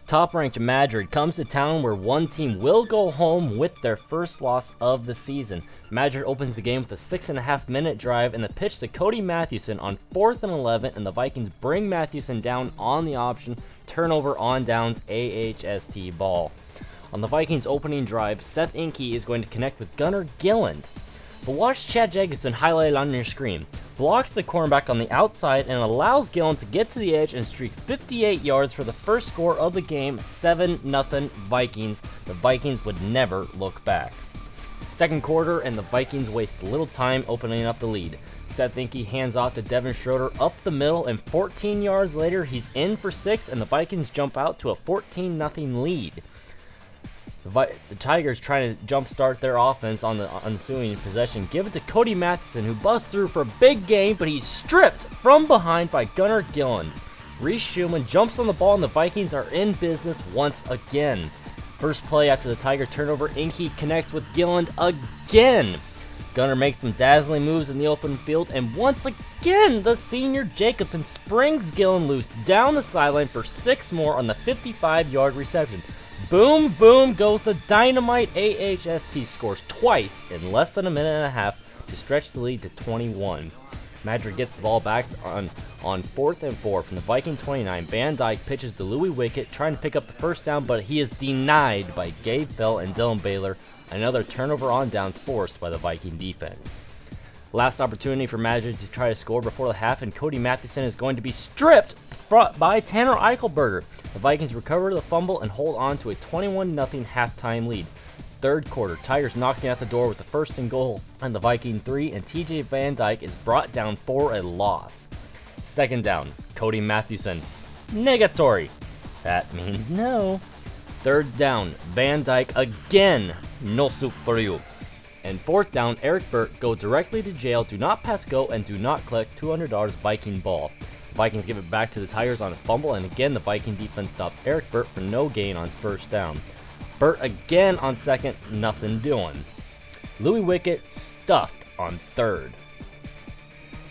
Top-ranked Madrid comes to town where one team will go home with their first loss of the season. Madrid opens the game with a 6.5-minute drive in the pitch to Cody Mathewson on 4th and 11, and the Vikings bring Mathewson down on the option, turnover on downs, AHST ball. On the Vikings' opening drive, Seth Inke is going to connect with Gunnar Gilland. But watch Chad Jacobson highlighted on your screen. Blocks the cornerback on the outside and allows Gilland to get to the edge and streak 58 yards for the first score of the game, 7-0 Vikings. The Vikings would never look back. Second quarter, and the Vikings waste little time opening up the lead. Seth Inke hands off to Devin Schroeder up the middle, and 14 yards later, he's in for 6, and the Vikings jump out to a 14-0 lead. The Tigers trying to jumpstart their offense on the ensuing possession. Give it to Cody Mathewson, who busts through for a big gain, but he's stripped from behind by Gunnar Gilland. Reese Schumann jumps on the ball, and the Vikings are in business once again. First play after the Tiger turnover, Inke connects with Gilland again. Gunnar makes some dazzling moves in the open field, and once again, the senior Jacobson springs Gilland loose down the sideline for 6 more on the 55-yard reception. Boom, boom goes the dynamite. AHST scores twice in less than a minute and a half to stretch the lead to 21. Madrid gets the ball back on 4th and 4 from the Viking 29. Van Dyke pitches to Louis Wickett, trying to pick up the first down, but he is denied by Gabe Fell and Dylan Baylor. Another turnover on downs forced by the Viking defense. Last opportunity for Madrid to try to score before the half, and Cody Mathewson is going to be stripped by Tanner Eichelberger. The Vikings recover the fumble and hold on to a 21-0 halftime lead. Third quarter, Tigers knocking at the door with the 1st and goal on the Viking 3, and TJ Van Dyke is brought down for a loss. Second down, Cody Mathewson. Negatory. That means no. Third down, Van Dyke again. No soup for you. And fourth down, Eric Burt, go directly to jail, do not pass go, and do not collect $200 Viking ball. The Vikings give it back to the Tigers on a fumble, and again the Viking defense stops Eric Burt for no gain on first down. Burt again on second, nothing doing. Louis Wickett stuffed on third.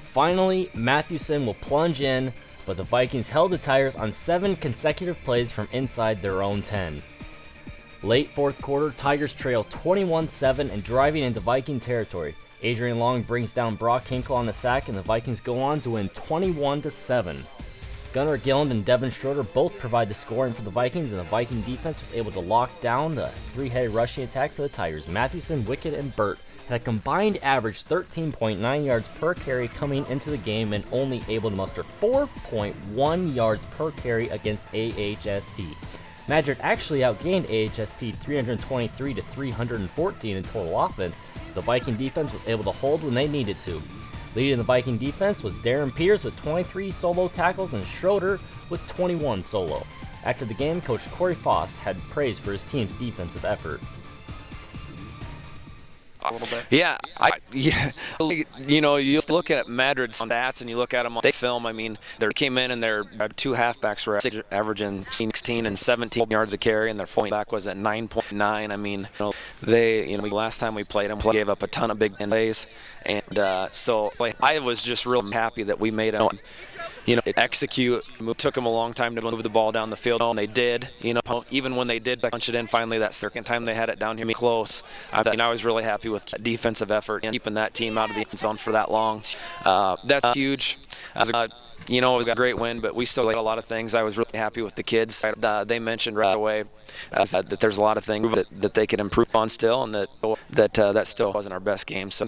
Finally, Mathewson will plunge in, but the Vikings held the Tigers on 7 consecutive plays from inside their own 10. Late fourth quarter, Tigers trail 21-7 and driving into Viking territory. Adrian Long brings down Brock Hinkle on the sack, and the Vikings go on to win 21-7. Gunnar Gilland and Devin Schroeder both provide the scoring for the Vikings, and the Viking defense was able to lock down the 3-headed rushing attack for the Tigers. Mathewson, Wickett, and Burt had a combined average 13.9 yards per carry coming into the game, and only able to muster 4.1 yards per carry against AHST. Madrid actually outgained AHST 323 to 314 in total offense. The Viking defense was able to hold when they needed to. Leading the Viking defense was Darren Pierce with 23 solo tackles and Schroeder with 21 solo. After the game, Coach Corey Foss had praise for his team's defensive effort. A little bit. Yeah, you know, you look at Madrid's stats and you look at them on the film. I mean, they came in and their 2 halfbacks were averaging 16 and 17 yards a carry, and their fullback was at 9.9. I mean, last time we played them, we gave up a ton of big plays, and so I was just real happy that we made them. Execute. It took them a long time to move the ball down the field, and they did. Even when they did punch it in, finally that second time they had it down here close. I was really happy with defensive effort and keeping that team out of the end zone for that long. That's huge. It was a great win, but we still had a lot of things. I was really happy with the kids. They mentioned right away that there's a lot of things that they could improve on still, and that still wasn't our best game. So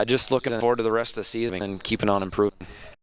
just looking forward to the rest of the season and keeping on improving.